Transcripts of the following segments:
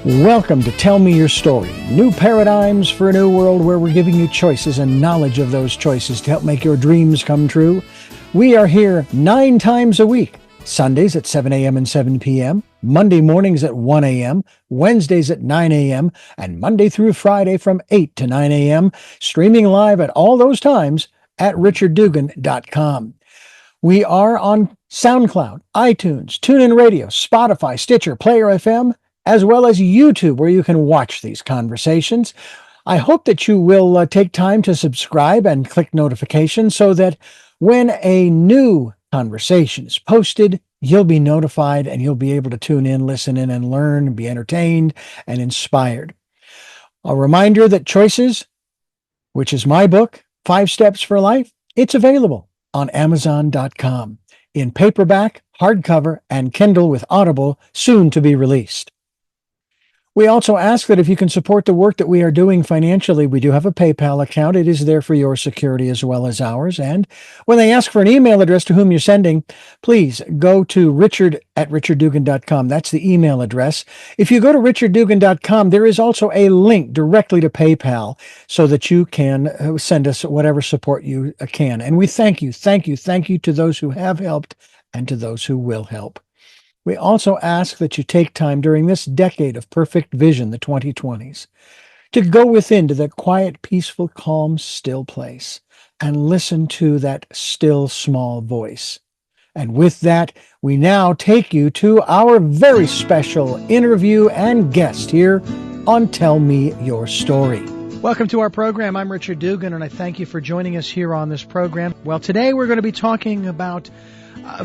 Welcome to Tell Me Your Story. New paradigms for a new world where we're giving you choices and knowledge of those choices to help make your dreams come true. We are here 9 times a week. Sundays at 7 a.m. and 7 p.m., Monday mornings at 1 a.m., Wednesdays at 9 a.m., and Monday through Friday from 8 to 9 a.m., streaming live at all those times at richarddugan.com. We are on SoundCloud, iTunes, TuneIn Radio, Spotify, Stitcher, Player FM, as well as YouTube, where you can watch these conversations. I hope that you will take time to subscribe and click notifications so that when a new conversation is posted, you'll be notified and you'll be able to tune in, listen in, and learn, be entertained and inspired. A reminder that Choices, which is my book, 5 Steps for Life, it's available on Amazon.com in paperback, hardcover, and Kindle with Audible, soon to be released. We also ask that if you can support the work that we are doing financially, we do have a PayPal account. It is there for your security as well as ours. And when they ask for an email address to whom you're sending, please go to richard@richarddugan.com. That's the email address. If you go to richarddugan.com, there is also a link directly to PayPal so that you can send us whatever support you can. And we thank you to those who have helped and to those who will help. We also ask that you take time during this decade of perfect vision, the 2020s, to go within to that quiet, peaceful, calm, still place and listen to that still, small voice. And with that, we now take you to our very special interview and guest here on Tell Me Your Story. Welcome to our program. I'm Richard Dugan, and I thank you for joining us here on this program. Well, today we're going to be talking about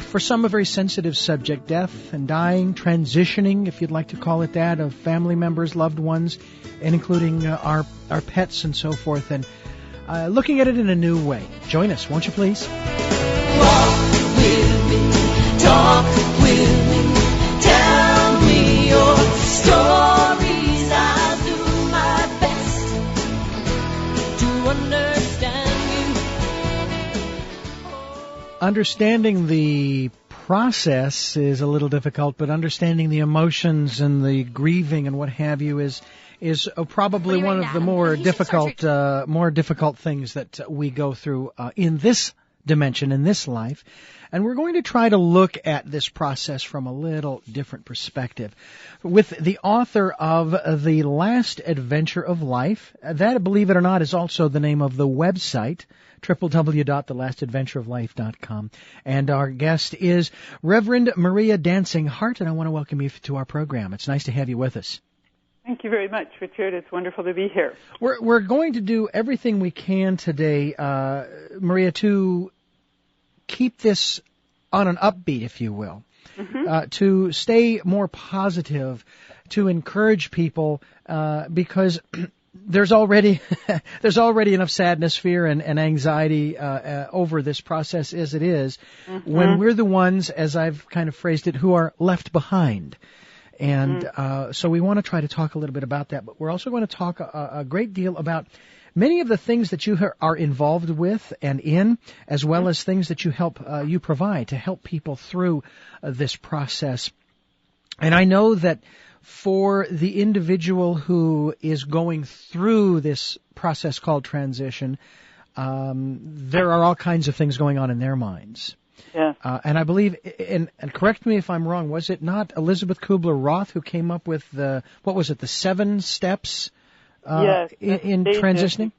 for some, a very sensitive subject, death and dying, transitioning, if you'd like to call it that, of family members, loved ones, and including our pets and so forth, and looking at it in a new way. Join us, won't you please? Walk with me, talk with me, tell me your stories. I'll do my best to understand you. Understanding the process is a little difficult, but understanding the emotions and the grieving and what have you is probably one of the more difficult things that we go through in this dimension, in this life. And we're going to try to look at this process from a little different perspective with the author of The Last Adventure of Life. That, believe it or not, is also the name of the website, www.thelastadventureoflife.com. And our guest is Reverend Maria Dancing Heart, and I want to welcome you to our program. It's nice to have you with us. Thank you very much, Richard. It's wonderful to be here. We're going to do everything we can today, Maria, to keep this on an upbeat, if you will, to stay more positive, to encourage people, because there's already enough sadness, fear, and anxiety over this process as it is, when we're the ones, as I've kind of phrased it, who are left behind. And so we want to try to talk a little bit about that, but we're also going to talk a great deal about many of the things that you are involved with and in, as well as things that you provide to help people through this process. And I know that for the individual who is going through this process called transition, there are all kinds of things going on in their minds. Yeah. And I believe, and correct me if I'm wrong, was it not Elizabeth Kubler-Ross who came up with the 7 steps yes, in transitioning?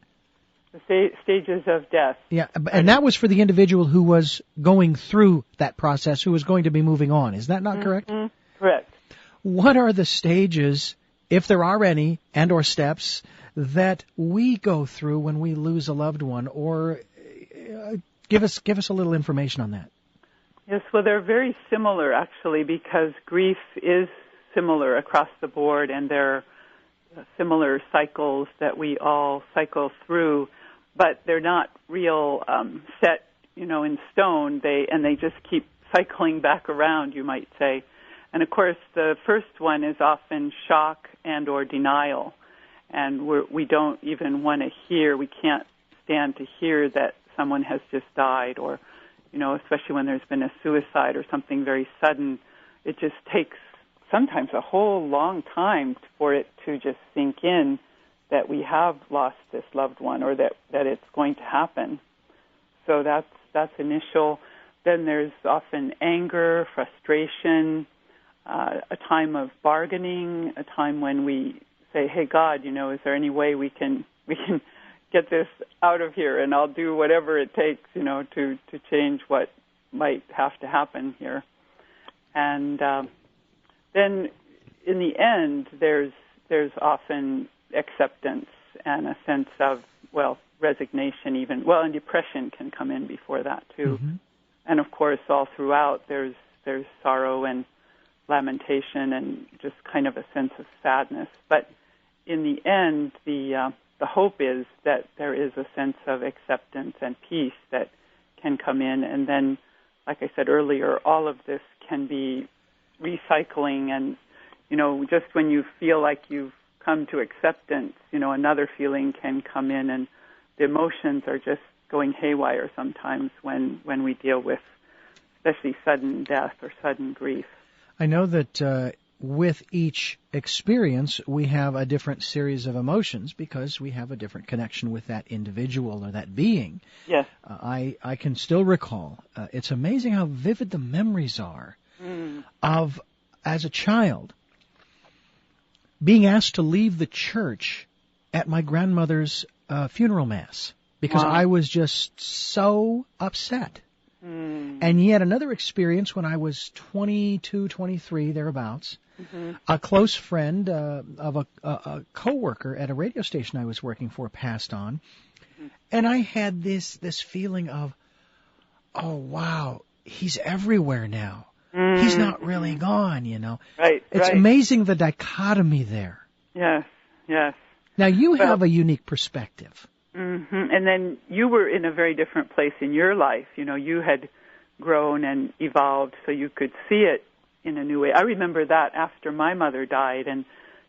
The stages of death. Yeah, and that was for the individual who was going through that process, who was going to be moving on. Is that not correct? Correct. What are the stages, if there are any, and or steps, that we go through when we lose a loved one? Or give us a little information on that. Yes, well, they're very similar, actually, because grief is similar across the board, and there are similar cycles that we all cycle through, but they're not real set, in stone. They just keep cycling back around, you might say. And, of course, the first one is often shock and or denial, and we don't even want to hear, we can't stand to hear that someone has just died, or, especially when there's been a suicide or something very sudden. It just takes sometimes a whole long time for it to just sink in that we have lost this loved one or that it's going to happen. So that's initial. Then there's often anger, frustration, a time of bargaining, a time when we say, hey, God, is there any way we can get this out of here, and I'll do whatever it takes, to change what might have to happen here. And then in the end, there's often acceptance and a sense of, resignation even. Well, and depression can come in before that, too. Mm-hmm. And, of course, all throughout, there's sorrow and lamentation and just kind of a sense of sadness. But in the end, the hope is that there is a sense of acceptance and peace that can come in. And then, like I said earlier, all of this can be recycling. And, just when you feel like you've come to acceptance, another feeling can come in. And the emotions are just going haywire sometimes when we deal with especially sudden death or sudden grief. I know that with each experience, we have a different series of emotions because we have a different connection with that individual or that being. Yes. I can still recall, it's amazing how vivid the memories are of, as a child, being asked to leave the church at my grandmother's funeral mass because I was just so upset. And yet another experience when I was 22, 23, thereabouts, a close friend of a coworker at a radio station I was working for passed on, and I had this feeling of, oh, wow, he's everywhere now. He's not really gone, Right, It's amazing the dichotomy there. Yes, yes. Now, you have a unique perspective. And then you were in a very different place in your life. You had grown and evolved so you could see it in a new way. I remember that after my mother died and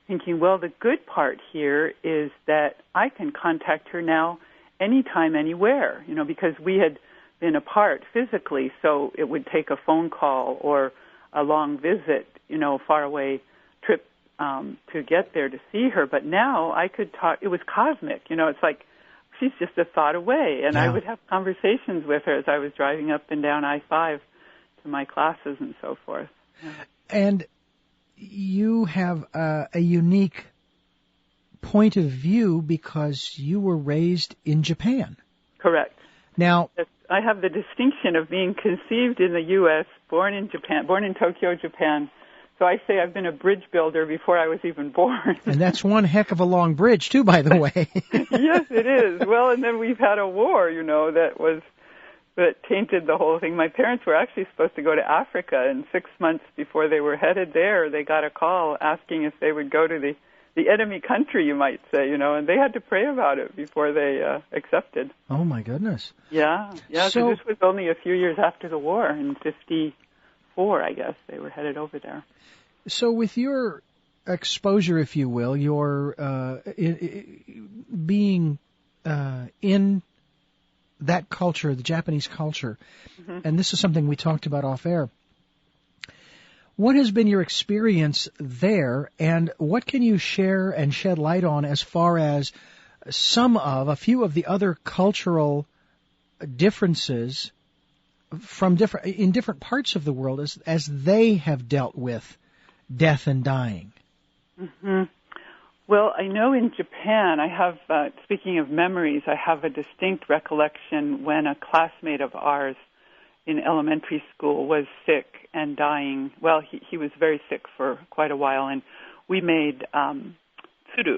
thinking, well, the good part here is that I can contact her now anytime, anywhere, because we had been apart physically, so it would take a phone call or a long visit, far away trip to get there to see her. But now I could talk. It was cosmic. It's like she's just a thought away. And I would have conversations with her as I was driving up and down I-5 to my classes and so forth. Yeah. And you have a unique point of view because you were raised in Japan. Correct. Now, I have the distinction of being conceived in the U.S., born in Japan, born in Tokyo, Japan. So I say I've been a bridge builder before I was even born. And that's one heck of a long bridge, too, by the way. Yes, it is. Well, and then we've had a war, that tainted the whole thing. My parents were actually supposed to go to Africa, and 6 months before they were headed there, they got a call asking if they would go to the enemy country, you might say, and they had to pray about it before they accepted. Oh, my goodness. Yeah, so this was only a few years after the war, in 1954, I guess, they were headed over there. So with your exposure, if you will, your being in that culture, the Japanese culture, and this is something we talked about off air, what has been your experience there, and what can you share and shed light on as far as a few of the other cultural differences in different parts of the world as they have dealt with death and dying? Well, I know in Japan, I have, speaking of memories, I have a distinct recollection when a classmate of ours in elementary school was sick and dying. Well, he was very sick for quite a while, and we made tsuru,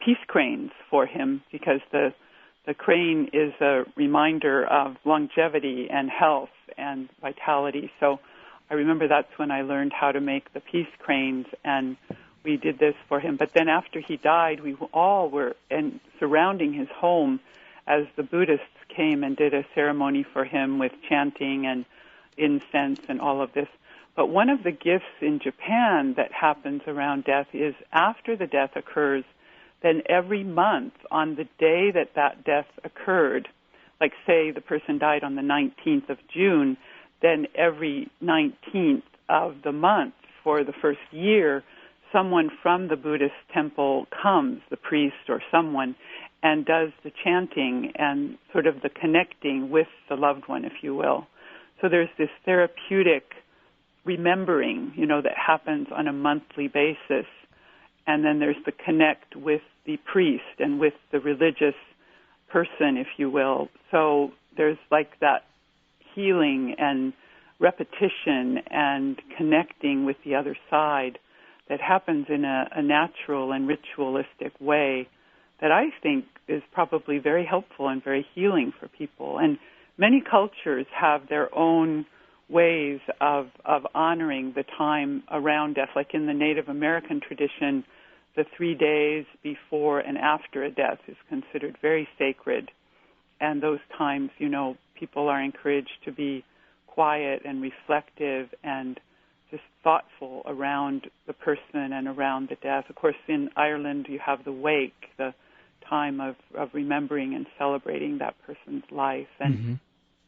peace cranes for him because the crane is a reminder of longevity and health and vitality. So I remember that's when I learned how to make the peace cranes, and we did this for him. But then after he died, we all were surrounding his home as the Buddhists came and did a ceremony for him with chanting and incense and all of this. But one of the gifts in Japan that happens around death is after the death occurs, then every month on the day that death occurred, like say the person died on the 19th of June, then every 19th of the month for the first year, someone from the Buddhist temple comes, the priest or someone, and does the chanting and sort of the connecting with the loved one, if you will. So there's this therapeutic remembering, that happens on a monthly basis. And then there's the connect with the priest and with the religious person, if you will. So there's like that healing and repetition and connecting with the other side that happens in a natural and ritualistic way that I think is probably very helpful and very healing for people. And many cultures have their own ways of honoring the time around death. Like in the Native American tradition, the 3 days before and after a death is considered very sacred. And those times, people are encouraged to be quiet and reflective and just thoughtful around the person and around the death. Of course, in Ireland, you have the wake, the time of remembering and celebrating that person's life. And,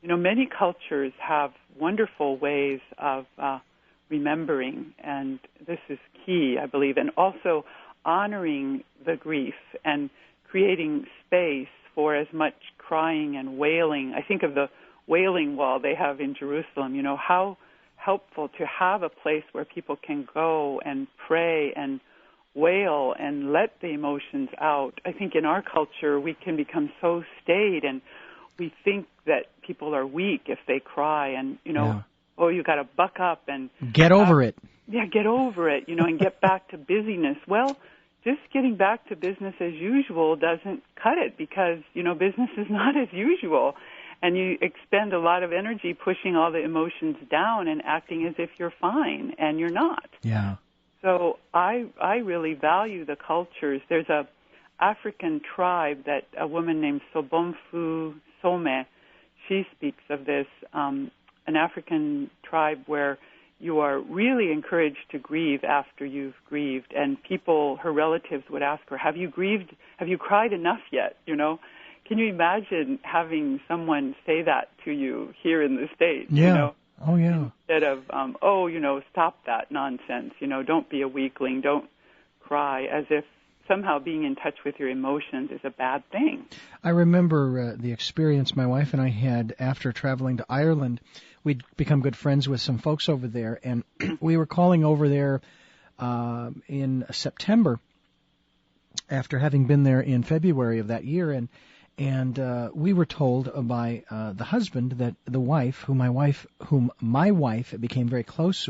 many cultures have wonderful ways of remembering, and this is key, I believe, and also honoring the grief and creating space for as much crying and wailing. I think of the wailing wall they have in Jerusalem, how helpful to have a place where people can go and pray and wail and let the emotions out. I think in our culture we can become so staid, and we think that people are weak if they cry, and, oh, you got to buck up and get over it. Yeah, get over it, and get back to busyness. Well, just getting back to business as usual doesn't cut it because, business is not as usual. And you expend a lot of energy pushing all the emotions down and acting as if you're fine, and you're not. Yeah. So I really value the cultures. There's a African tribe that a woman named Sobonfu Some, she speaks of this, an African tribe where you are really encouraged to grieve after you've grieved. And people, her relatives would ask her, have you grieved? Have you cried enough yet? Can you imagine having someone say that to you here in the States? Yeah. Oh, yeah. Instead of, stop that nonsense. Don't be a weakling. Don't cry, as if somehow being in touch with your emotions is a bad thing. I remember the experience my wife and I had after traveling to Ireland. We'd become good friends with some folks over there, and we were calling over there in September after having been there in February of that year, and we were told by the husband that the wife, whom my wife became very close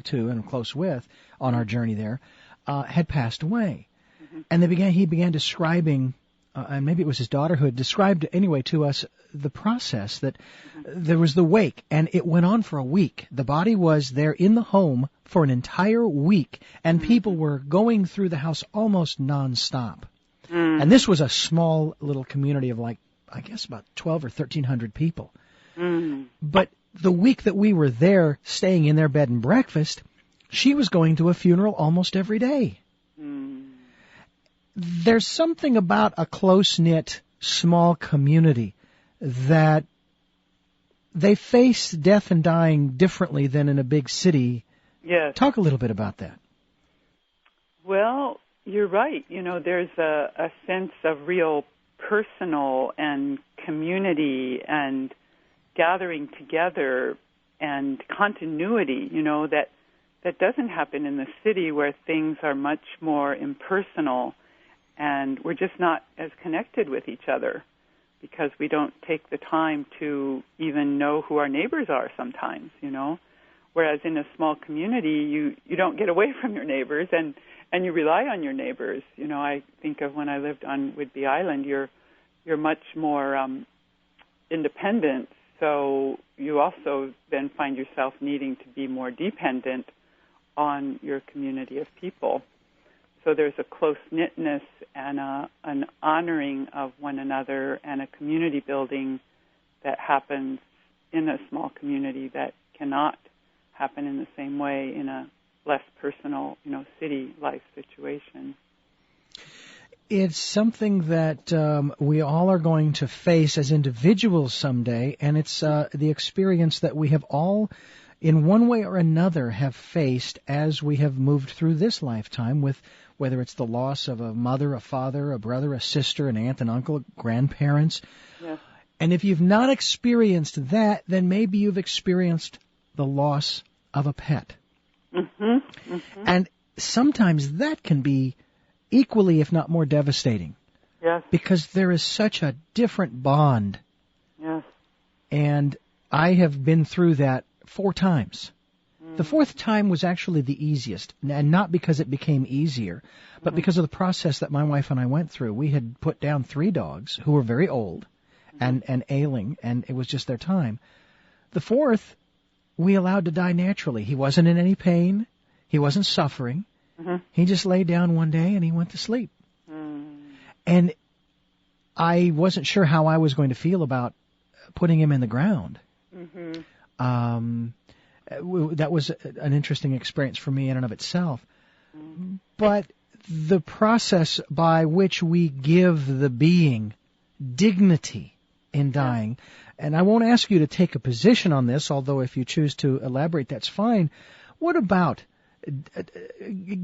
to and close with on our journey there, had passed away. Mm-hmm. And he began describing, and maybe it was his daughter who had described anyway to us the process that there was the wake, and it went on for a week. The body was there in the home for an entire week, and people were going through the house almost nonstop. And this was a small little community of I guess about 12 or 1,300 people. But the week that we were there staying in their bed and breakfast, she was going to a funeral almost every day. There's something about a close-knit, small community that they face death and dying differently than in a big city. Yes. Talk a little bit about that. Well, you're right. There's a sense of real personal and community and gathering together and continuity, that doesn't happen in the city where things are much more impersonal, and we're just not as connected with each other because we don't take the time to even know who our neighbors are sometimes, Whereas in a small community, you don't get away from your neighbors, and you rely on your neighbors. I think of when I lived on Whidbey Island, you're much more independent, so you also then find yourself needing to be more dependent on your community of people. So there's a close-knitness and an honoring of one another and a community building that happens in a small community that cannot happen in the same way in a less personal, city life situation. It's something that we all are going to face as individuals someday, and it's the experience that we have all in one way or another have faced as we have moved through this lifetime, with whether it's the loss of a mother, a father, a brother, a sister, an aunt, an uncle, grandparents. Yes. And if you've not experienced that, then maybe you've experienced the loss of a pet. Mm-hmm. Mm-hmm. And sometimes that can be equally, if not more, devastating. Yes. Because there is such a different bond. Yes. And I have been through that 4 times. The 4th time was actually the easiest, and not because it became easier, but because of the process that my wife and I went through. We had put down 3 dogs who were very old and ailing, and it was just their time. The 4th, we allowed to die naturally. He wasn't in any pain. He wasn't suffering. Mm-hmm. He just laid down one day and he went to sleep. Mm. And I wasn't sure how I was going to feel about putting him in the ground. Mm-hmm. That was an interesting experience for me in and of itself. But the process by which we give the being dignity in dying, and I won't ask you to take a position on this, although if you choose to elaborate, that's fine. What about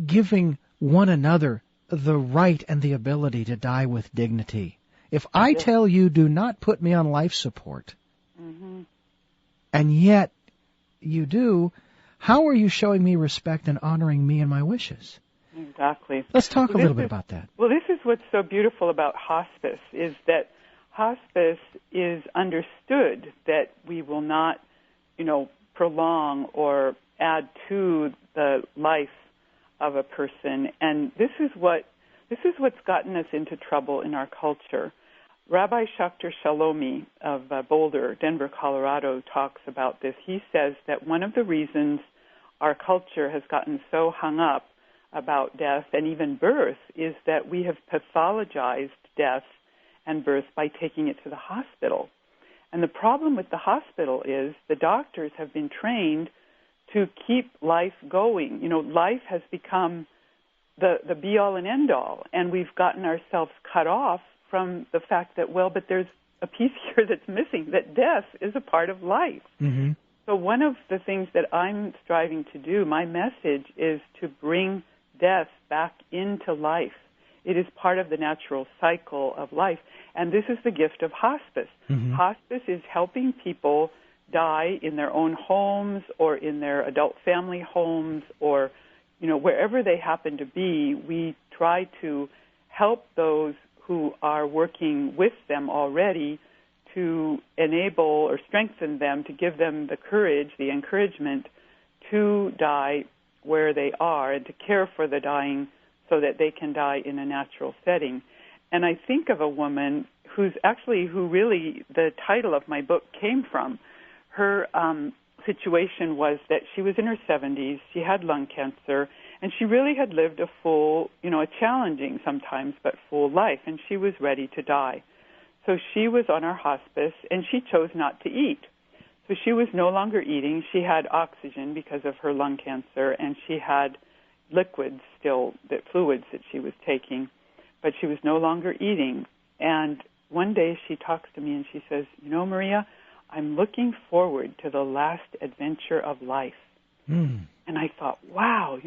giving one another the right and the ability to die with dignity? If I tell you, do not put me on life support, and yet you do, how are you showing me respect and honoring me and my wishes? Exactly. Let's talk a little bit about that. Well, this is what's so beautiful about hospice, is that hospice is understood that we will not, prolong or add to the life of a person. And this is what's gotten us into trouble in our culture. Rabbi Shachter Shalomi of Boulder, Denver, Colorado, talks about this. He says that one of the reasons our culture has gotten so hung up about death and even birth is that we have pathologized death and birth by taking it to the hospital. And the problem with the hospital is the doctors have been trained to keep life going. Life has become the be-all and end-all, and we've gotten ourselves cut off from the fact that, but there's a piece here that's missing, that death is a part of life. Mm-hmm. So one of the things that I'm striving to do, my message, is to bring death back into life. It is part of the natural cycle of life, and this is the gift of hospice. Mm-hmm. Hospice is helping people die in their own homes or in their adult family homes or, wherever they happen to be. We try to help those who are working with them already to enable or strengthen them, to give them the courage, the encouragement to die where they are and to care for the dying so that they can die in a natural setting. And I think of a woman who really the title of my book came from. Her situation was that she was in her 70s, she had lung cancer, and she really had lived a full, a challenging sometimes, but full life, and she was ready to die. So she was on our hospice, and she chose not to eat. So she was no longer eating. She had oxygen because of her lung cancer, and she had liquids still, fluids that she was taking, but she was no longer eating. And one day she talks to me and she says, Maria, I'm looking forward to the last adventure of life. And I thought, wow,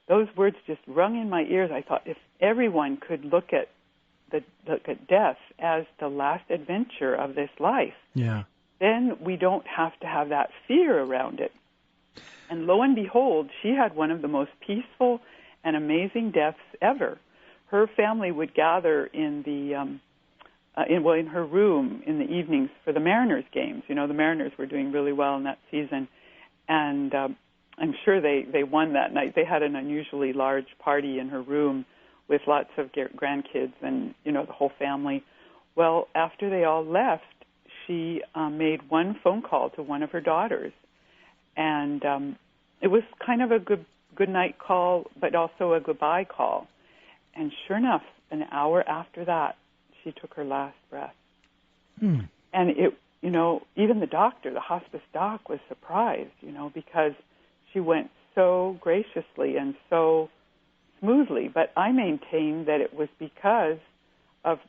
those words just rung in my ears. I thought if everyone could look at death as the last adventure of this life, then we don't have to have that fear around it. And lo and behold, she had one of the most peaceful and amazing deaths ever. Her family would gather in in her room in the evenings for the Mariners games. The Mariners were doing really well in that season, and I'm sure they won that night. They had an unusually large party in her room with lots of grandkids and, the whole family. Well, after they all left, she made one phone call to one of her daughters, and it was kind of a good night call, but also a goodbye call. And sure enough, an hour after that, she took her last breath. And it, even the hospice doc was surprised, because she went so graciously and so smoothly. But I maintain that it was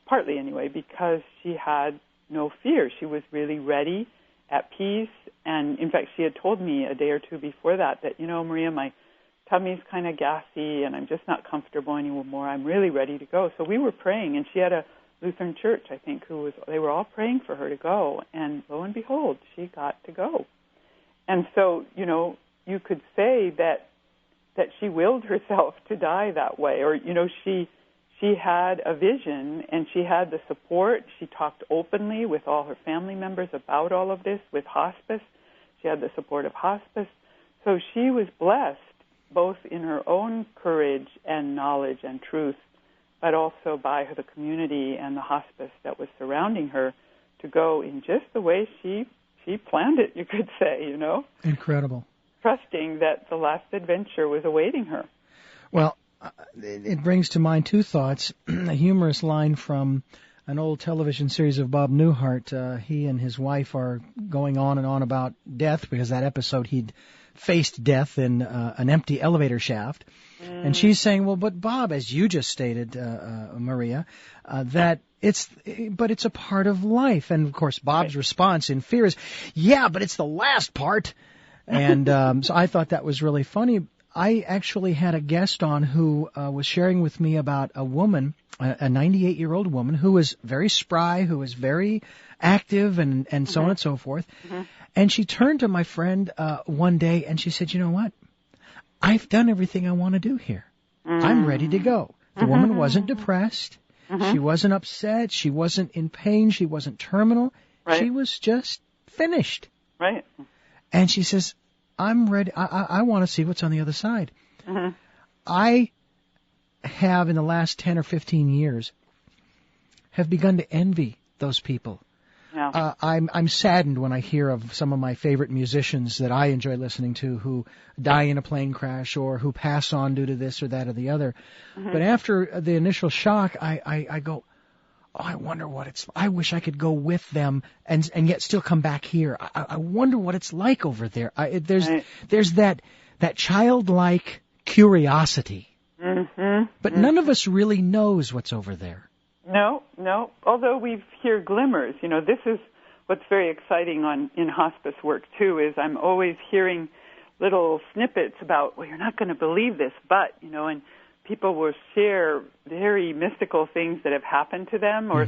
partly anyway, because she had no fear. She was really ready at peace. And, in fact, she had told me a day or two before that, Maria, my tummy's kind of gassy and I'm just not comfortable anymore. I'm really ready to go. So we were praying, and she had a Lutheran church, I think, they were all praying for her to go. And lo and behold, she got to go. And so, you could say that she willed herself to die that way. Or, she had a vision, and she had the support. She talked openly with all her family members about all of this with Hospice. She had the support of Hospice. So she was blessed, both in her own courage and knowledge and truth, but also by the community and the Hospice that was surrounding her to go in just the way she planned it, you could say, Incredible. Trusting that the last adventure was awaiting her. Well, it brings to mind two thoughts. A humorous line from an old television series of Bob Newhart. He and his wife are going on and on about death, because that episode he'd faced death in an empty elevator shaft. And she's saying, well, but Bob, as you just stated, Maria, that it's a part of life. And, of course, Bob's response in fear is, yeah, but it's the last part. And so I thought that was really funny. I actually had a guest on who was sharing with me about a woman, a 98-year-old woman, who was very spry, who was very active, and so on and so forth. And she turned to my friend one day and she said, you know what? I've done everything I want to do here. I'm ready to go. The woman wasn't depressed. She wasn't upset. She wasn't in pain. She wasn't terminal. Right. She was just finished. Right. And she says, I'm ready. I want to see what's on the other side. I have, in the last 10 or 15 years, have begun to envy those people. Yeah. I'm saddened when I hear of some of my favorite musicians that I enjoy listening to who die in a plane crash or who pass on due to this or that or the other. But after the initial shock, I go, oh, I wonder what it's. I wish I could go with them and yet still come back here. I wonder what it's like over there. There's that childlike curiosity, but none of us really knows what's over there. No. Although we hear glimmers, this is what's very exciting in hospice work too. Is I'm always hearing little snippets about, well, you're not going to believe this, but and people will share very mystical things that have happened to them, or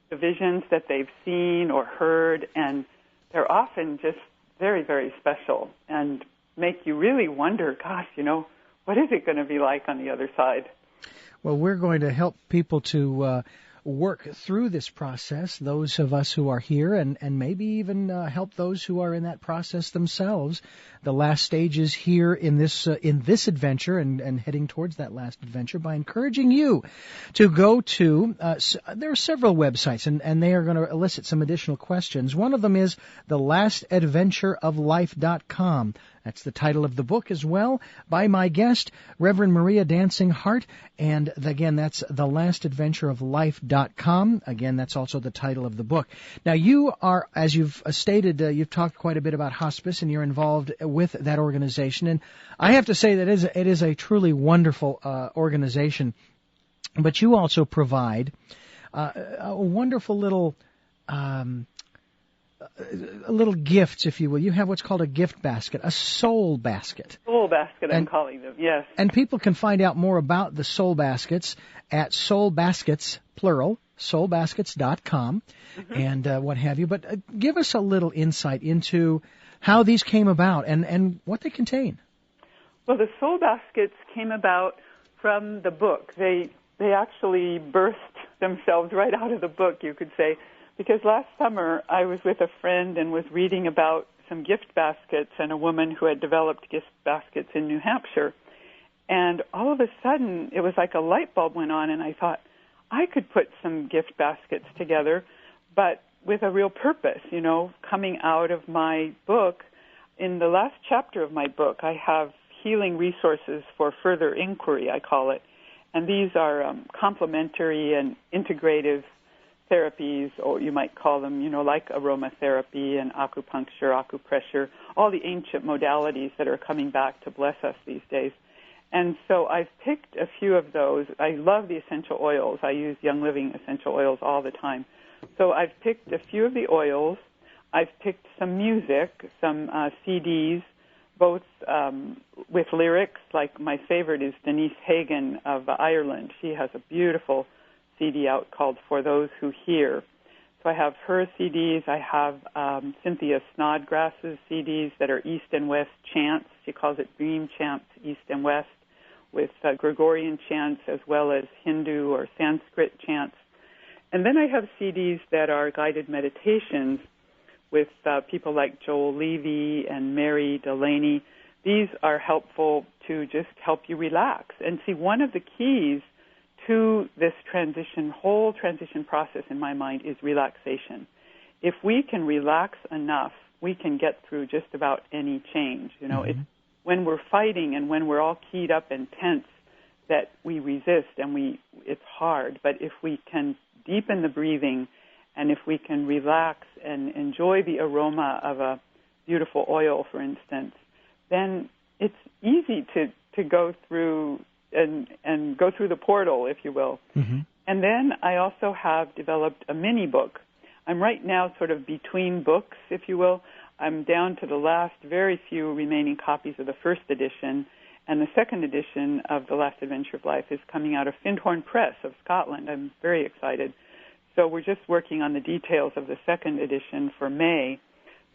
the visions that they've seen or heard, and they're often just very, very special and make you really wonder, gosh, what is it going to be like on the other side? Well, we're going to help people to work through this process, those of us who are here, and maybe even help those who are in that process themselves. The last stages here in this adventure and heading towards that last adventure by encouraging you to go to, there are several websites, and they are going to elicit some additional questions. One of them is thelastadventureoflife.com. That's the title of the book as well, by my guest, Reverend Maria Dancing Heart. And again, that's thelastadventureoflife.com. Again, that's also the title of the book. Now, you are, as you've stated, you've talked quite a bit about hospice, and you're involved with that organization. And I have to say that it is a truly wonderful organization. But you also provide a wonderful little gifts, if you will. You have what's called a gift basket, a soul basket. Soul basket, I'm calling them, yes. And people can find out more about the soul baskets at soul baskets, plural, soulbaskets.com, and what have you. But give us a little insight into how these came about and what they contain. Well, the soul baskets came about from the book. They actually birthed themselves right out of the book, you could say. Because last summer I was with a friend and was reading about some gift baskets and a woman who had developed gift baskets in New Hampshire. And all of a sudden it was like a light bulb went on, and I thought, I could put some gift baskets together, but with a real purpose, coming out of my book. In the last chapter of my book, I have healing resources for further inquiry, I call it. And these are complementary and integrative therapies, or you might call them, like aromatherapy and acupuncture, acupressure, all the ancient modalities that are coming back to bless us these days. And so I've picked a few of those. I love the essential oils. I use Young Living essential oils all the time. So I've picked a few of the oils. I've picked some music, some CDs, both with lyrics. Like my favorite is Denise Hagen of Ireland. She has a beautiful CD out called For Those Who Hear. So I have her CDs. I have Cynthia Snodgrass's CDs that are East and West chants. She calls it Dream Chants, East and West, with Gregorian chants as well as Hindu or Sanskrit chants. And then I have CDs that are guided meditations with people like Joel Levy and Mary Delaney. These are helpful to just help you relax. And see, one of the keys to this whole transition process in my mind is relaxation. If we can relax enough, we can get through just about any change. You know, it's when we're fighting and when we're all keyed up and tense that we resist and it's hard. But if we can deepen the breathing and if we can relax and enjoy the aroma of a beautiful oil, for instance, then it's easy to go through and go through the portal, if you will. And then I also have developed a mini book. I'm right now sort of between books, if you will. I'm down to the last very few remaining copies of the first edition, and the second edition of The Last Adventure of Life is coming out of Findhorn Press of Scotland. I'm very excited. So we're just working on the details of the second edition for May.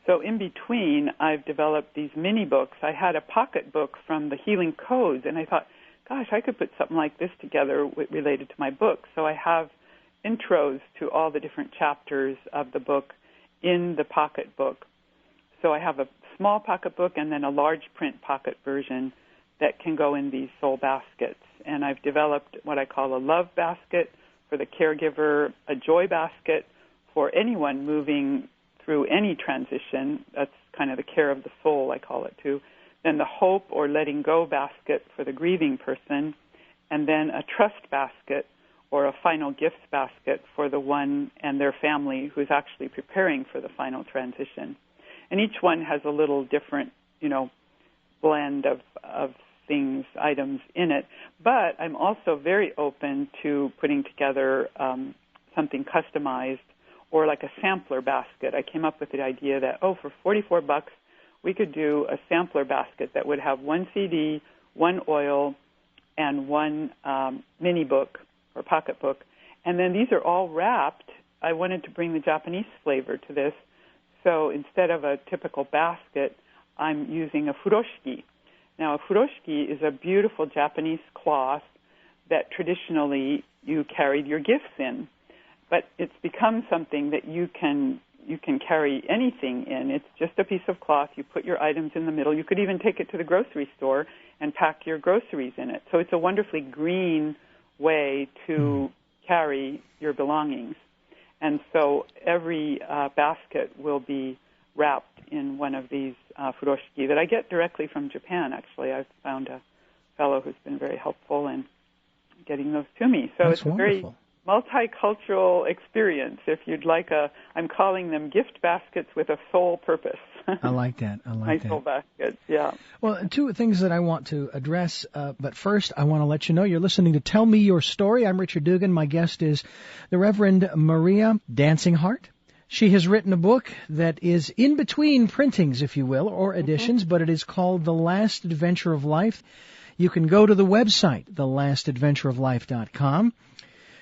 So in between, I've developed these mini books. I had a pocket book from the Healing Codes, and I thought, gosh, I could put something like this together related to my book. So I have intros to all the different chapters of the book in the pocket book. So I have a small pocket book and then a large print pocket version that can go in these soul baskets. And I've developed what I call a love basket for the caregiver, a joy basket for anyone moving through any transition. That's kind of the care of the soul, I call it too. Then the hope or letting go basket for the grieving person, and then a trust basket or a final gifts basket for the one and their family who's actually preparing for the final transition. And each one has a little different, blend of things, items in it. But I'm also very open to putting together something customized or like a sampler basket. I came up with the idea that, for $44, we could do a sampler basket that would have one CD, one oil, and one mini book or pocket book. And then these are all wrapped. I wanted to bring the Japanese flavor to this. So instead of a typical basket, I'm using a furoshiki. Now, a furoshiki is a beautiful Japanese cloth that traditionally you carried your gifts in. But it's become something that you can carry anything in. It's just a piece of cloth. You put your items in the middle. You could even take it to the grocery store and pack your groceries in it. So it's a wonderfully green way to carry your belongings. And so every basket will be wrapped in one of these furoshiki that I get directly from Japan, actually. I've found a fellow who's been very helpful in getting those to me. So That's it's wonderful. Very multicultural experience, if you'd like I'm calling them gift baskets with a soul purpose. I like that. My soul baskets, yeah. Well, two things that I want to address, but first I want to let you know you're listening to Tell Me Your Story. I'm Richard Dugan. My guest is the Reverend Maria Dancing Heart. She has written a book that is in between printings, if you will, or editions, but it is called The Last Adventure of Life. You can go to the website, thelastadventureoflife.com.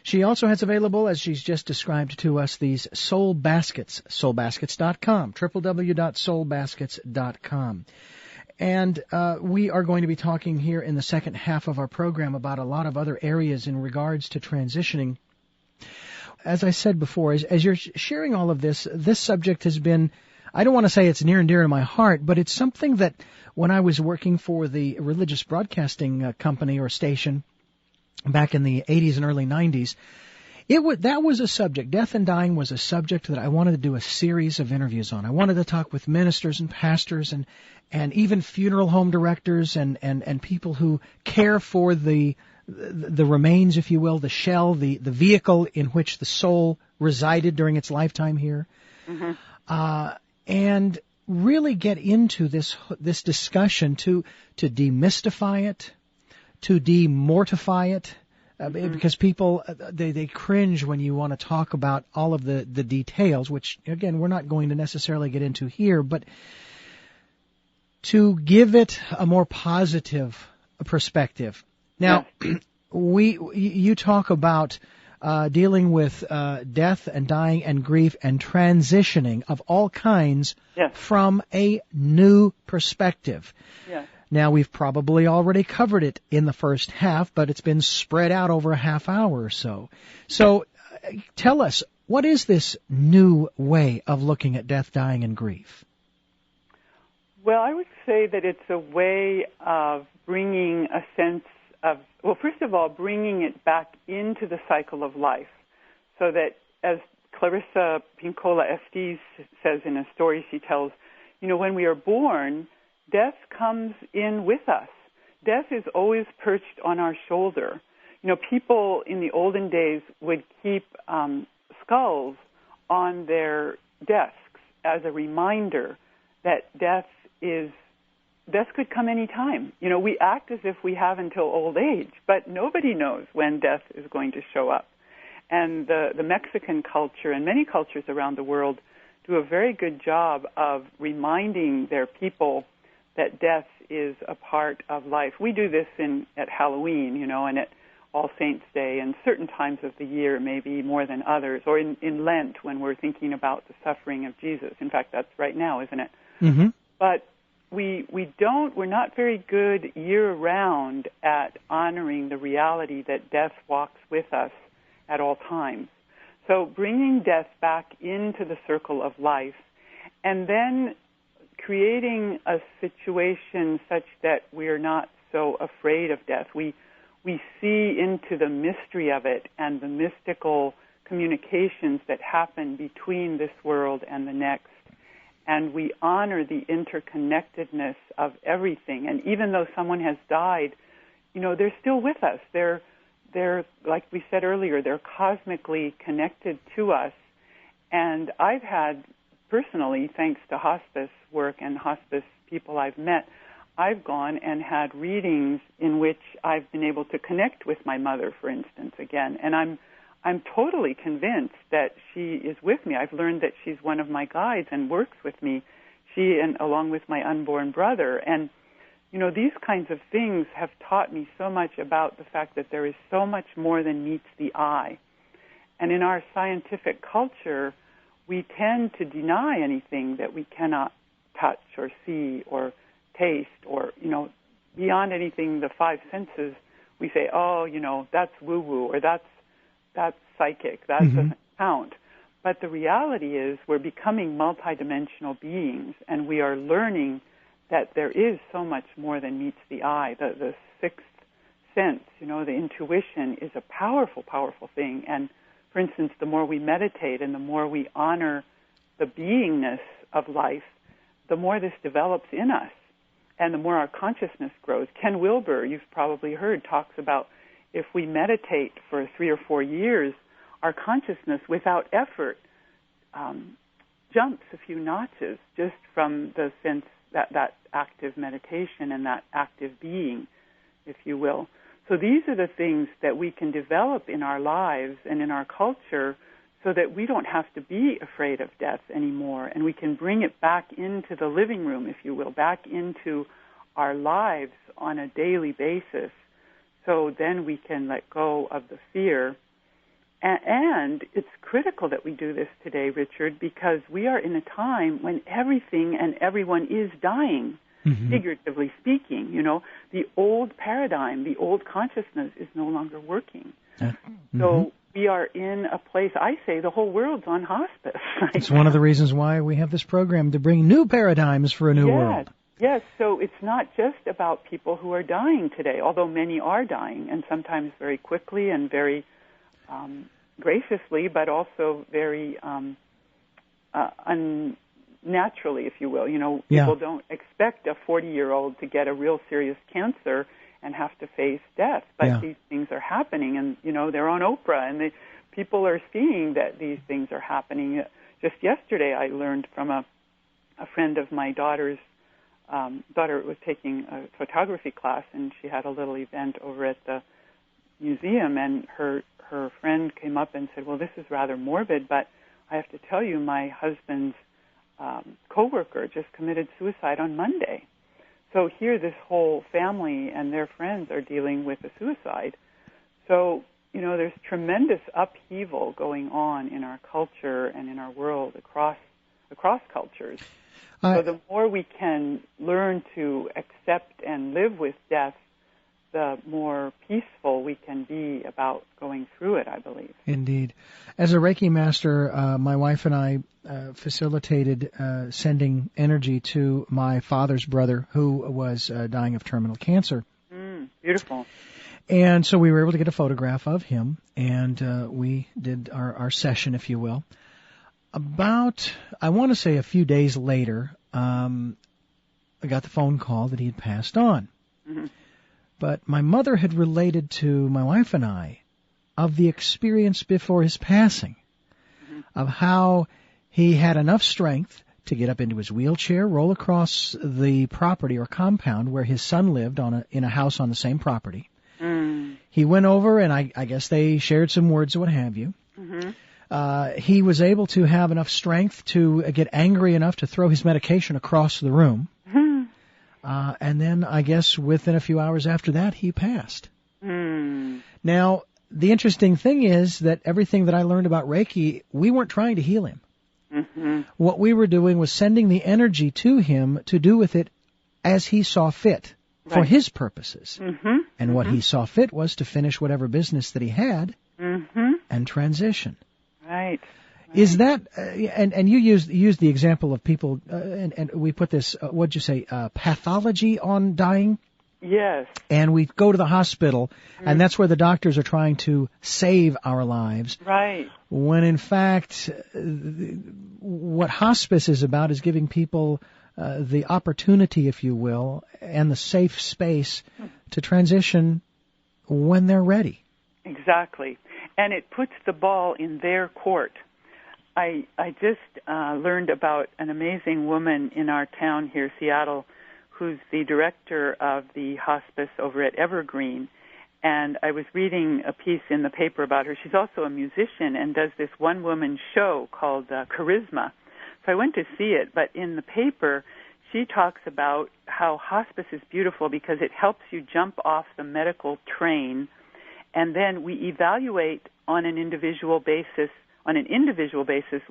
She also has available, as she's just described to us, these soul baskets, soulbaskets.com, www.soulbaskets.com. And we are going to be talking here in the second half of our program about a lot of other areas in regards to transitioning. As I said before, as you're sharing all of this subject has been, I don't want to say it's near and dear to my heart, but it's something that when I was working for the religious broadcasting company or station back in the 80s and early 90s, that was a subject. Death and dying was a subject that I wanted to do a series of interviews on. I wanted to talk with ministers and pastors and even funeral home directors and people who care for the remains, if you will, the shell, the vehicle in which the soul resided during its lifetime here, and really get into this discussion to demystify it, to demortify it, because people, they cringe when you want to talk about all of the details, which, again, we're not going to necessarily get into here, but to give it a more positive perspective. Now, you talk about dealing with death and dying and grief and transitioning of all kinds from a new perspective. Yes. Now, we've probably already covered it in the first half, but it's been spread out over a half hour or so. So tell us, what is this new way of looking at death, dying, and grief? Well, I would say that it's a way of bringing a sense of, well, first of all, bringing it back into the cycle of life, so that, as Clarissa Pinkola Estes says in a story she tells, when we are born, death comes in with us. Death is always perched on our shoulder. People in the olden days would keep skulls on their desks as a reminder that death could come any time. We act as if we have until old age, but nobody knows when death is going to show up. And the Mexican culture and many cultures around the world do a very good job of reminding their people that death is a part of life. We do this at Halloween, and at All Saints' Day, and certain times of the year, maybe more than others, or in Lent when we're thinking about the suffering of Jesus. In fact, that's right now, isn't it? Mm-hmm. But we're not very good year-round at honoring the reality that death walks with us at all times. So bringing death back into the circle of life, and then creating a situation such that we're not so afraid of death. We see into the mystery of it and the mystical communications that happen between this world and the next. And we honor the interconnectedness of everything. And even though someone has died, they're still with us. They're like we said earlier, they're cosmically connected to us. And I've had, personally, thanks to hospice work and hospice people I've met, I've gone and had readings in which I've been able to connect with my mother, for instance, again. And I'm totally convinced that she is with me. I've learned that she's one of my guides and works with me, she and along with my unborn brother. And, these kinds of things have taught me so much about the fact that there is so much more than meets the eye. And in our scientific culture, we tend to deny anything that we cannot touch or see or taste or, beyond anything the five senses. We say, that's woo-woo, or that's psychic, that doesn't count. But the reality is we're becoming multidimensional beings, and we are learning that there is so much more than meets the eye. The sixth sense, the intuition is a powerful, powerful thing. And, for instance, the more we meditate and the more we honor the beingness of life, the more this develops in us and the more our consciousness grows. Ken Wilber, you've probably heard, talks about if we meditate for 3 or 4 years, our consciousness, without effort, jumps a few notches just from the sense that active meditation and that active being, if you will. So these are the things that we can develop in our lives and in our culture so that we don't have to be afraid of death anymore, and we can bring it back into the living room, if you will, back into our lives on a daily basis. So then we can let go of the fear. And it's critical that we do this today, Richard, because we are in a time when everything and everyone is dying, figuratively speaking. The old paradigm, the old consciousness is no longer working. So we are in a place, I say the whole world's on hospice. Right? It's one of the reasons why we have this program, to bring new paradigms for a new world. Yes, so it's not just about people who are dying today, although many are dying, and sometimes very quickly and very graciously, but also very unnaturally, if you will. People don't expect a 40-year-old to get a real serious cancer and have to face death, but these things are happening, and, they're on Oprah, and people are seeing that these things are happening. Just yesterday I learned from a friend of my daughter's daughter was taking a photography class, and she had a little event over at the museum, and her friend came up and said, well, this is rather morbid, but I have to tell you, my husband's coworker just committed suicide on Monday. So here this whole family and their friends are dealing with a suicide. So, there's tremendous upheaval going on in our culture and in our world across cultures. So the more we can learn to accept and live with death, the more peaceful we can be about going through it, I believe. Indeed. As a Reiki master, my wife and I facilitated sending energy to my father's brother who was dying of terminal cancer. Beautiful. And so we were able to get a photograph of him, and we did our session, if you will. About, I want to say a few days later, I got the phone call that he had passed on. Mm-hmm. But my mother had related to my wife and I of the experience before his passing, of how he had enough strength to get up into his wheelchair, roll across the property or compound where his son lived in a house on the same property. He went over, and I guess they shared some words or what have you. Mm-hmm. He was able to have enough strength to get angry enough to throw his medication across the room. And then I guess within a few hours after that, he passed. Now, the interesting thing is that everything that I learned about Reiki, we weren't trying to heal him. Mm-hmm. What we were doing was sending the energy to him to do with it as he saw fit for his purposes. Mm-hmm. And what he saw fit was to finish whatever business that he had and transition. Right. Is that, and you used the example of people, and we put this, what'd you say, pathology on dying? Yes. And we go to the hospital, and that's where the doctors are trying to save our lives. Right. When in fact, what hospice is about is giving people the opportunity, if you will, and the safe space to transition when they're ready. Exactly. And it puts the ball in their court. I just learned about an amazing woman in our town here, Seattle, who's the director of the hospice over at Evergreen. And I was reading a piece in the paper about her. She's also a musician and does this one-woman show called Charisma. So I went to see it, but in the paper, she talks about how hospice is beautiful because it helps you jump off the medical train, and then we evaluate on an individual basis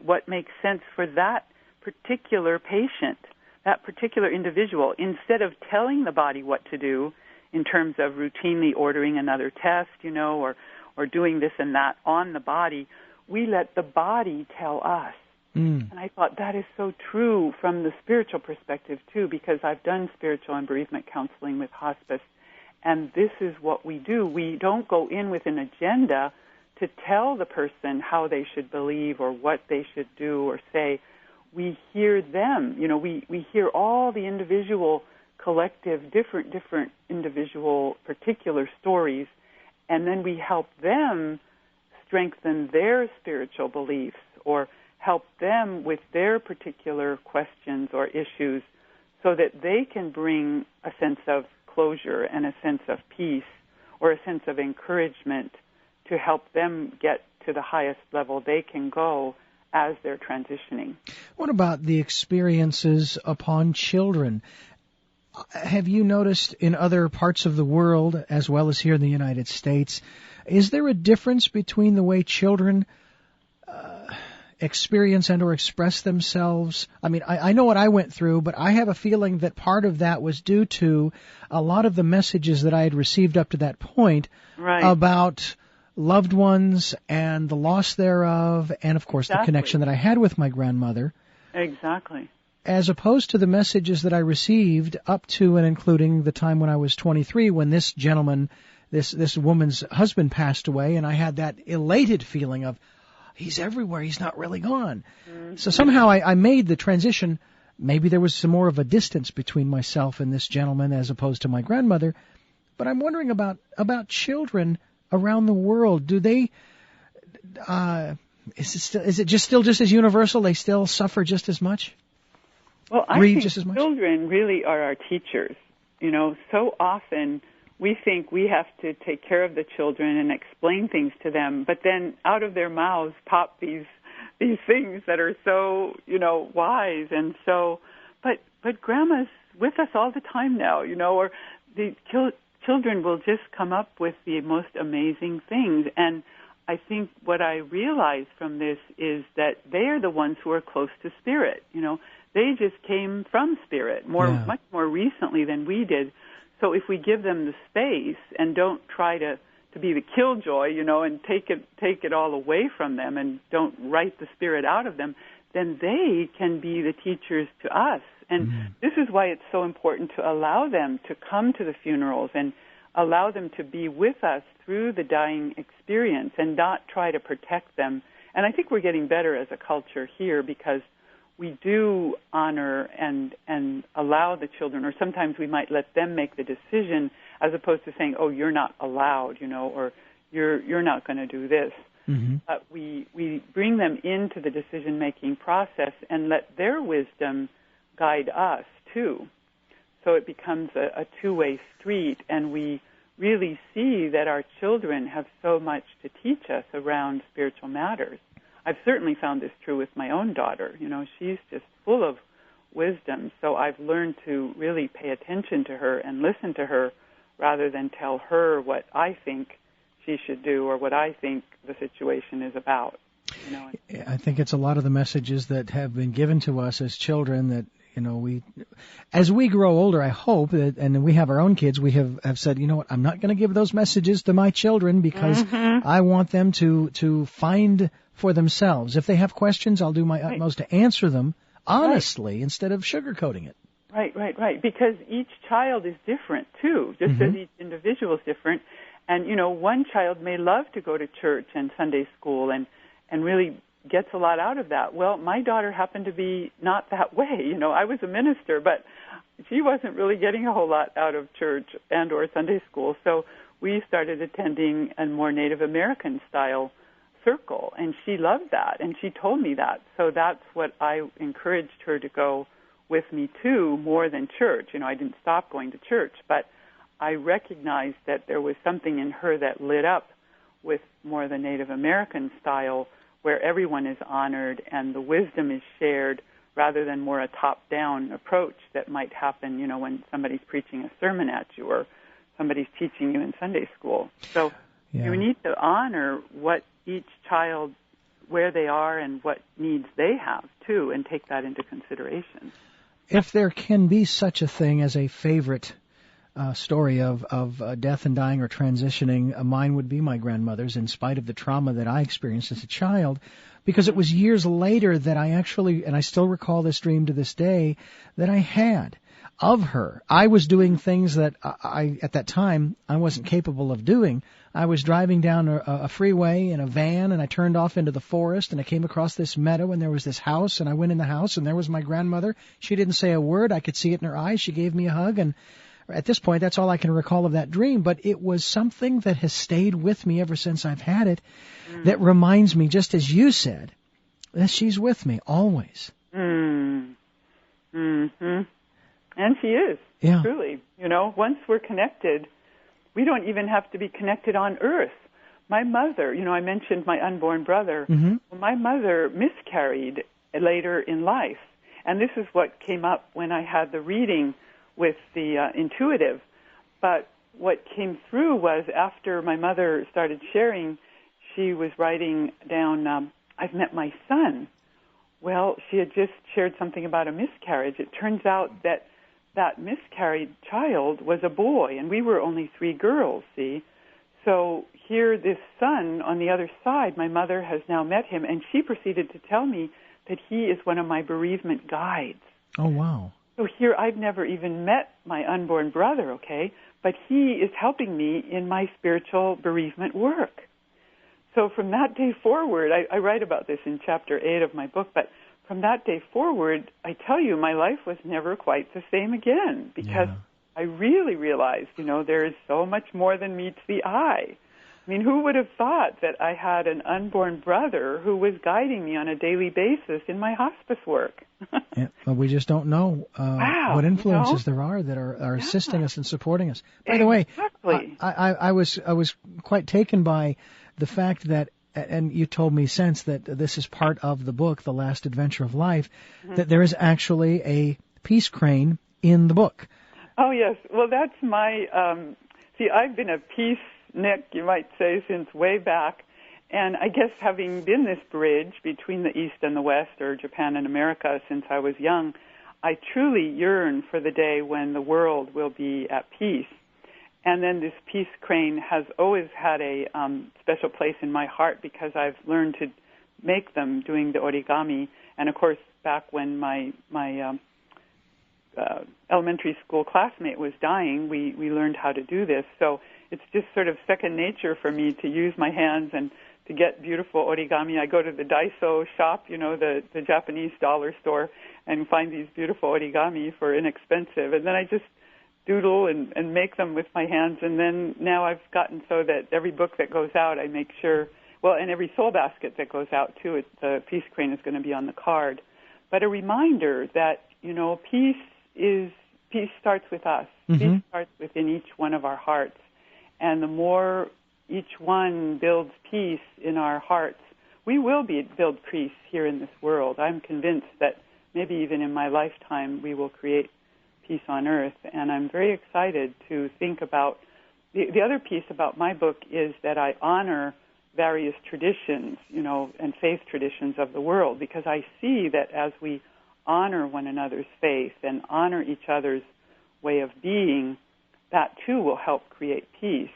what makes sense for that particular patient, that particular individual. Instead of telling the body what to do in terms of routinely ordering another test, or doing this and that on the body, we let the body tell us. And I thought that is so true from the spiritual perspective, too, because I've done spiritual and bereavement counseling with hospice, and this is what we do. We don't go in with an agenda to tell the person how they should believe or what they should do or say. We hear them. We hear all the individual, collective, different individual, particular stories, and then we help them strengthen their spiritual beliefs or help them with their particular questions or issues so that they can bring a sense of closure and a sense of peace or a sense of encouragement to help them get to the highest level they can go as they're transitioning. What about the experiences upon children? Have you noticed in other parts of the world, as well as here in the United States, is there a difference between the way children experience and or express themselves? I mean, I know what I went through, but I have a feeling that part of that was due to a lot of the messages that I had received up to that point about loved ones and the loss thereof, and of course the connection that I had with my grandmother. Exactly. As opposed to the messages that I received up to and including the time when I was 23, when this gentleman, this woman's husband passed away, and I had that elated feeling of, he's everywhere, he's not really gone. Mm-hmm. So somehow I made the transition. Maybe there was some more of a distance between myself and this gentleman as opposed to my grandmother. But I'm wondering about children around the world. Do they, is it still just as universal? They still suffer just as much? Well, I think children really are our teachers. So often we think we have to take care of the children and explain things to them, but then out of their mouths pop these things that are so, wise. And so, but Grandma's with us all the time now, or the children will just come up with the most amazing things. And I think what I realize from this is that they are the ones who are close to Spirit. They just came from Spirit much more recently than we did. So if we give them the space and don't try to be the killjoy, and take it all away from them and don't write the Spirit out of them, then they can be the teachers to us. And this is why it's so important to allow them to come to the funerals and allow them to be with us through the dying experience and not try to protect them. And I think we're getting better as a culture here because we do honor and allow the children, or sometimes we might let them make the decision as opposed to saying, oh, you're not allowed, or you're not going to do this. But we bring them into the decision-making process and let their wisdom guide us, too. So it becomes a two-way street, and we really see that our children have so much to teach us around spiritual matters. I've certainly found this true with my own daughter. She's just full of wisdom, so I've learned to really pay attention to her and listen to her rather than tell her what I think she should do or what I think the situation is about. I think it's a lot of the messages that have been given to us as children that, as we grow older, I hope that, and we have our own kids, we have said, I'm not going to give those messages to my children because I want them to find for themselves. If they have questions, I'll do my utmost to answer them honestly instead of sugarcoating it. Right. Because each child is different, too, just as each individual is different. And, one child may love to go to church and Sunday school and really gets a lot out of that. Well, my daughter happened to be not that way. I was a minister, but she wasn't really getting a whole lot out of church and or Sunday school. So we started attending a more Native American style circle, and she loved that, and she told me that. So that's what I encouraged her to go with me to more than church. I didn't stop going to church, but I recognized that there was something in her that lit up with more the Native American style where everyone is honored and the wisdom is shared rather than more a top-down approach that might happen, when somebody's preaching a sermon at you or somebody's teaching you in Sunday school. So you need to honor what each child, where they are and what needs they have, too, and take that into consideration. If there can be such a thing as a favorite story of death and dying or transitioning, mine would be my grandmother's, in spite of the trauma that I experienced as a child, because it was years later that I actually, and I still recall this dream to this day, that I had of her. I was doing things that I at that time, I wasn't capable of doing. I was driving down a freeway in a van, and I turned off into the forest, and I came across this meadow, and there was this house, and I went in the house, and there was my grandmother. She didn't say a word. I could see it in her eyes. She gave me a hug, and at this point, that's all I can recall of that dream, but it was something that has stayed with me ever since I've had it, that reminds me, just as you said, that she's with me always. And she is, truly. Once we're connected, we don't even have to be connected on earth. My mother, I mentioned my unborn brother. My mother miscarried later in life, and this is what came up when I had the reading with the intuitive. But what came through was after my mother started sharing, she was writing down, I've met my son. Well, she had just shared something about a miscarriage. It turns out that miscarried child was a boy, and we were only 3 girls, see? So here this son on the other side, my mother has now met him, and she proceeded to tell me that he is one of my bereavement guides. Oh, wow. So here I've never even met my unborn brother, okay? But he is helping me in my spiritual bereavement work. So from that day forward, I write about this in Chapter 8 of my book, but from that day forward, I tell you, my life was never quite the same again because I really realized, there is so much more than meets the eye. I mean, who would have thought that I had an unborn brother who was guiding me on a daily basis in my hospice work? Yeah, well, we just don't know Wow, what influences there are that are assisting us and supporting us. By the way, I was quite taken by the fact that, and you told me since that this is part of the book, The Last Adventure of Life, that there is actually a peace crane in the book. Oh, yes. Well, that's my, see, I've been a peacenik, you might say, since way back. And I guess having been this bridge between the East and the West, or Japan and America, since I was young, I truly yearn for the day when the world will be at peace. And then this peace crane has always had a special place in my heart because I've learned to make them doing the origami. And, of course, back when my elementary school classmate was dying, we learned how to do this. So it's just sort of second nature for me to use my hands and to get beautiful origami. I go to the Daiso shop, you know, the Japanese dollar store, and find these beautiful origami for inexpensive. And then I just doodle and make them with my hands. And then now I've gotten so that every book that goes out, I make sure, well, and every soul basket that goes out, too, the peace crane is going to be on the card. But a reminder that, you know, peace starts with us. Peace starts within each one of our hearts. And the more each one builds peace in our hearts, we will build peace here in this world. I'm convinced that maybe even in my lifetime we will create peace on earth. And I'm very excited to think about, the other piece about my book is that I honor various traditions, you know, and faith traditions of the world, because I see that as we honor one another's faith and honor each other's way of being, that too will help create peace,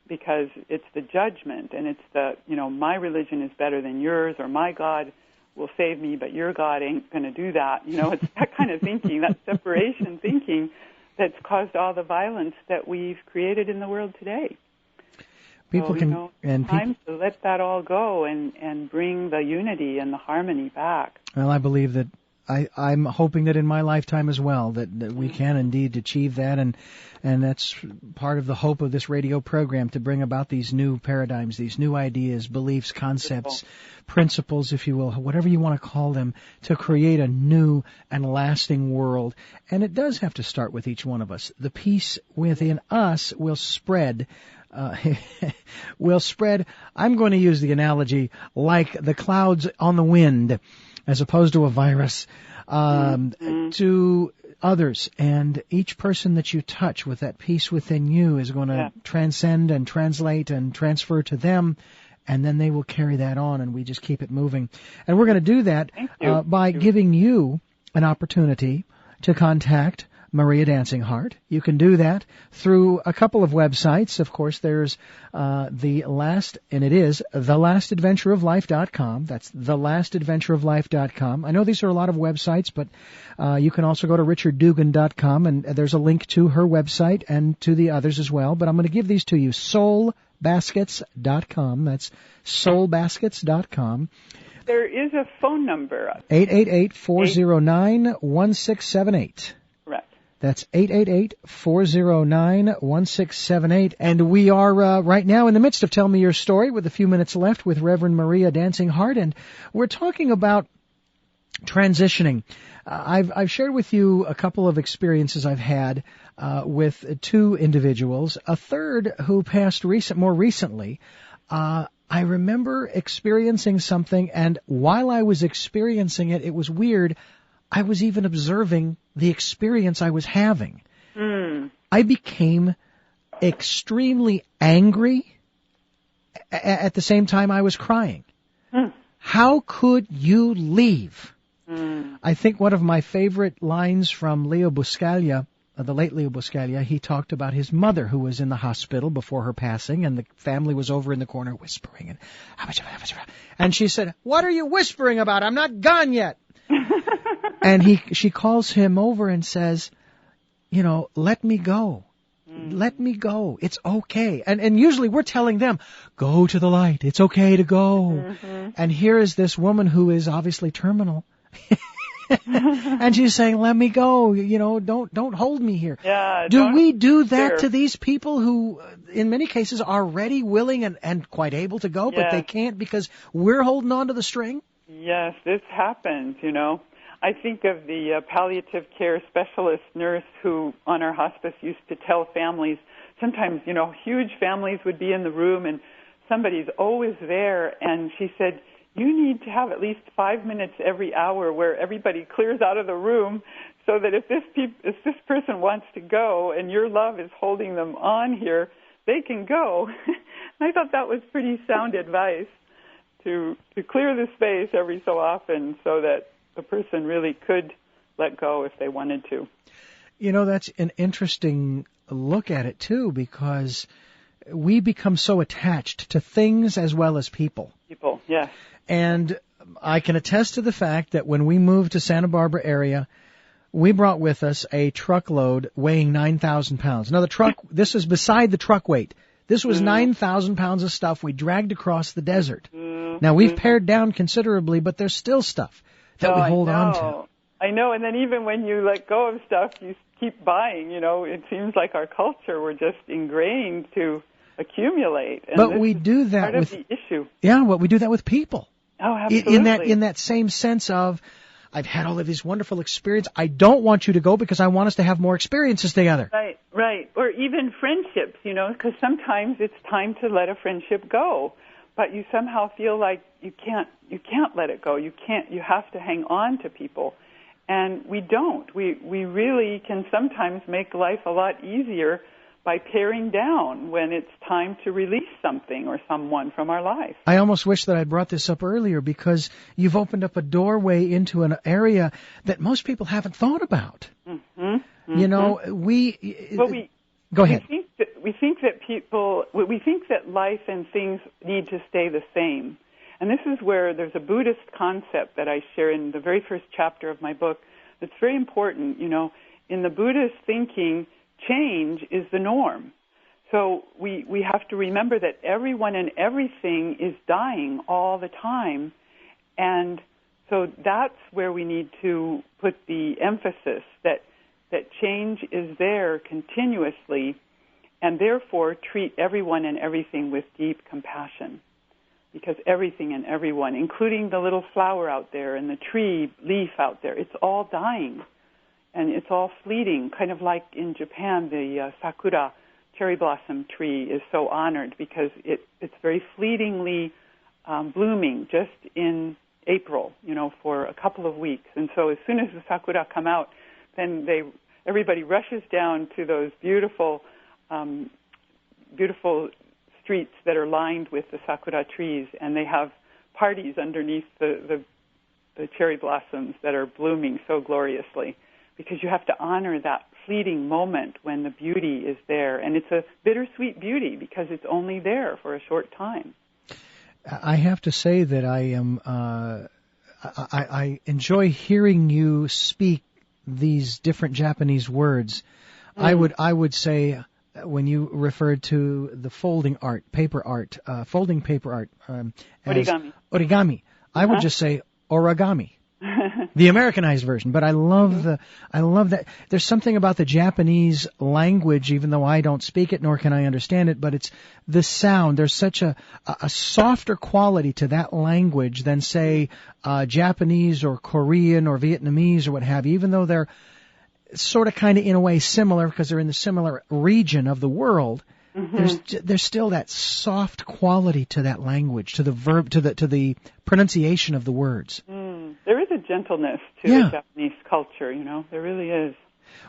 because it's the judgment and it's the, you know, my religion is better than yours, or my God will save me, but your God ain't going to do that. You know, it's that kind of thinking, that separation thinking that's caused all the violence that we've created in the world today. People so, you know, it's time to let that all go and bring the unity and the harmony back. Well, I believe that I'm hoping that in my lifetime as well that we can indeed achieve that, and that's part of the hope of this radio program, to bring about these new paradigms, these new ideas, beliefs, concepts, principles, if you will, whatever you want to call them, to create a new and lasting world. And it does have to start with each one of us. The peace within us will spread. I'm going to use the analogy like the clouds on the wind, as opposed to a virus, to others. And each person that you touch with that peace within you is going to transcend and translate and transfer to them, and then they will carry that on, and we just keep it moving. And we're going to do that by giving you an opportunity to contact Maria Dancing Heart. You can do that through a couple of websites. Of course, there's thelastadventureoflife.com. That's thelastadventureoflife.com. I know these are a lot of websites, but you can also go to richarddugan.com, and there's a link to her website and to the others as well. But I'm going to give these to you. soulbaskets.com. That's soulbaskets.com. There is a phone number. 888-409-1678. That's 888-409-1678. And we are right now in the midst of Tell Me Your Story with a few minutes left with Reverend Maria Dancing Heart. And we're talking about transitioning. I've shared with you a couple of experiences I've had with two individuals. A third who passed more recently. I remember experiencing something, and while I was experiencing it, it was weird. I was even observing the experience I was having. I became extremely angry. At the same time, I was crying. How could you leave? I think one of my favorite lines from Leo Buscaglia, the late Leo Buscaglia, he talked about his mother who was in the hospital before her passing, and the family was over in the corner whispering. And she said, "What are you whispering about? I'm not gone yet." And she calls him over and says, you know, let me go. Let me go. It's okay. And usually we're telling them, go to the light. It's okay to go. And here is this woman who is obviously terminal. And she's saying, let me go, don't hold me here. Yeah. Do we do that Sure. to these people who, in many cases, are ready, willing, and quite able to go, but they can't because we're holding on to the string? Yes, this happens, I think of the palliative care specialist nurse who on our hospice used to tell families, sometimes, huge families would be in the room and somebody's always there, and she said, you need to have at least 5 minutes every hour where everybody clears out of the room so that if this person wants to go and your love is holding them on here, they can go. I thought that was pretty sound advice to clear the space every so often so that the person really could let go if they wanted to. That's an interesting look at it, too, because we become so attached to things as well as people. People, yes. And I can attest to the fact that when we moved to Santa Barbara area, we brought with us a truckload weighing 9,000 pounds. Now, this is beside the truck weight. This was 9,000 pounds of stuff we dragged across the desert. Now, we've pared down considerably, but there's still stuff that we hold on to. I know, and then even when you let go of stuff, you keep buying. It seems like our culture, we're just ingrained to accumulate. And but we do that part with of the issue. Yeah, well, we do that with people. Oh, absolutely. In that same sense of, I've had all of these wonderful experiences. I don't want you to go because I want us to have more experiences together. Right. Or even friendships, because sometimes it's time to let a friendship go, but you somehow feel like you can't let it go. You have to hang on to people. And we don't. We really can sometimes make life a lot easier by paring down when it's time to release something or someone from our life. I almost wish that I brought this up earlier because you've opened up a doorway into an area that most people haven't thought about. Mm-hmm. Go ahead. We think that life and things need to stay the same. And this is where there's a Buddhist concept that I share in the very first chapter of my book that's very important. In the Buddhist thinking, change is the norm. So we have to remember that everyone and everything is dying all the time. And so that's where we need to put the emphasis, that change is there continuously, and therefore treat everyone and everything with deep compassion. Because everything and everyone, including the little flower out there and the tree leaf out there, it's all dying. And it's all fleeting, kind of like in Japan, the sakura cherry blossom tree is so honored because it's very fleetingly blooming just in April, for a couple of weeks. And so as soon as the sakura come out, then everybody rushes down to those beautiful streets that are lined with the sakura trees, and they have parties underneath the cherry blossoms that are blooming so gloriously. Because you have to honor that fleeting moment when the beauty is there. And it's a bittersweet beauty because it's only there for a short time. I have to say that I enjoy hearing you speak these different Japanese words. I would say when you referred to the folding paper art, as origami, I would just say origami. The Americanized version, but I love that. There's something about the Japanese language, even though I don't speak it, nor can I understand it, but it's the sound. There's such a softer quality to that language than, say, Japanese or Korean or Vietnamese or what have you, even though they're sort of kind of in a way similar because they're in the similar region of the world. Mm-hmm. There's still that soft quality to that language, to the verb, to the pronunciation of the words. There is a gentleness to the Japanese culture, there really is.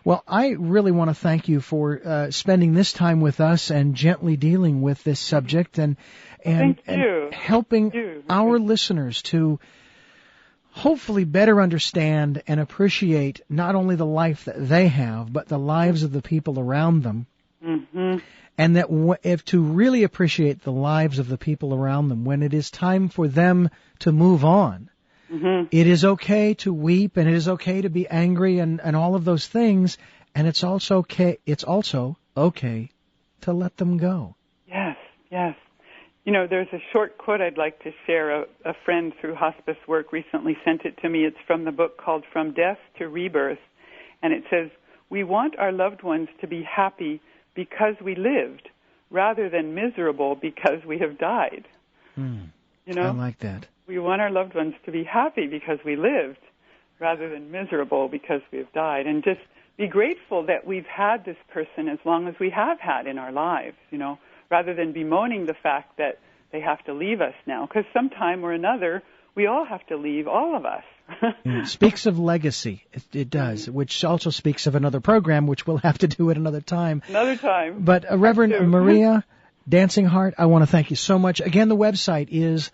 Well, I really want to thank you for spending this time with us and gently dealing with this subject and helping our listeners to hopefully better understand and appreciate not only the life that they have, but the lives of the people around them. Mm-hmm. And that if to really appreciate the lives of the people around them, when it is time for them to move on, mm-hmm. It is okay to weep and it is okay to be angry and all of those things. And it's also okay to let them go. Yes. You know, there's a short quote I'd like to share. A friend through hospice work recently sent it to me. It's from the book called From Death to Rebirth, and it says, "We want our loved ones to be happy because we lived, rather than miserable because we have died." You know, I like that. We want our loved ones to be happy because we lived, rather than miserable because we have died. And just be grateful that we've had this person as long as we have had in our lives, you know, rather than bemoaning the fact that they have to leave us now. Because sometime or another, we all have to leave, all of us. It speaks of legacy. It does, which also speaks of another program, which we'll have to do at another time. Another time. But Reverend Maria Dancing Heart, I want to thank you so much. Again, the website is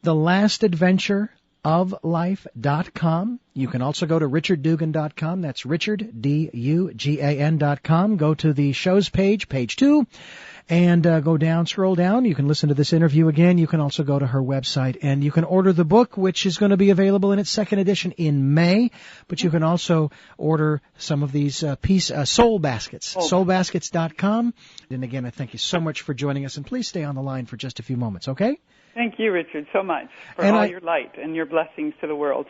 thelastadventureoflife.com. You can also go to richarddugan.com. That's richarddugan.com. Go to the show's page, page 2, and go down, scroll down. You can listen to this interview again. You can also go to her website, and you can order the book, which is going to be available in its second edition in May. But you can also order some of these soul baskets, soulbaskets.com. And again, I thank you so much for joining us, and please stay on the line for just a few moments, okay? Thank you, Richard, so much for your light and your blessings to the world.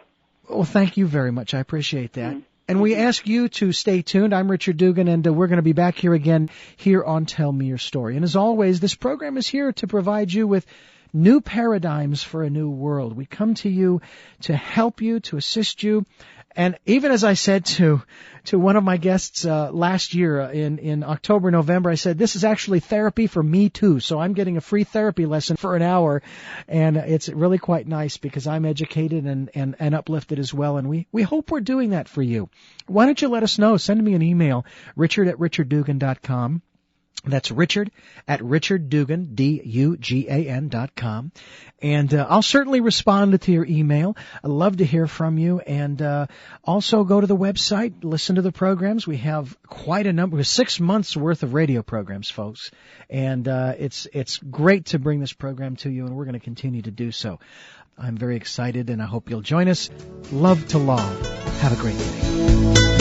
Well, thank you very much. I appreciate that. And we ask you to stay tuned. I'm Richard Dugan, and we're going to be back here again here on Tell Me Your Story. And as always, this program is here to provide you with new paradigms for a new world. We come to you to help you, to assist you. And even as I said to one of my guests last year in October, November, I said, this is actually therapy for me too. So I'm getting a free therapy lesson for an hour. And it's really quite nice because I'm educated and uplifted as well. And we hope we're doing that for you. Why don't you let us know? Send me an email, richard@richarddugan.com. That's Richard at richarddugan, DUGAN.com. And I'll certainly respond to your email. I'd love to hear from you. And also go to the website, listen to the programs. We have quite a number, 6 months worth of radio programs, folks. And it's great to bring this program to you, and we're going to continue to do so. I'm very excited, and I hope you'll join us. Love to law. Have a great day.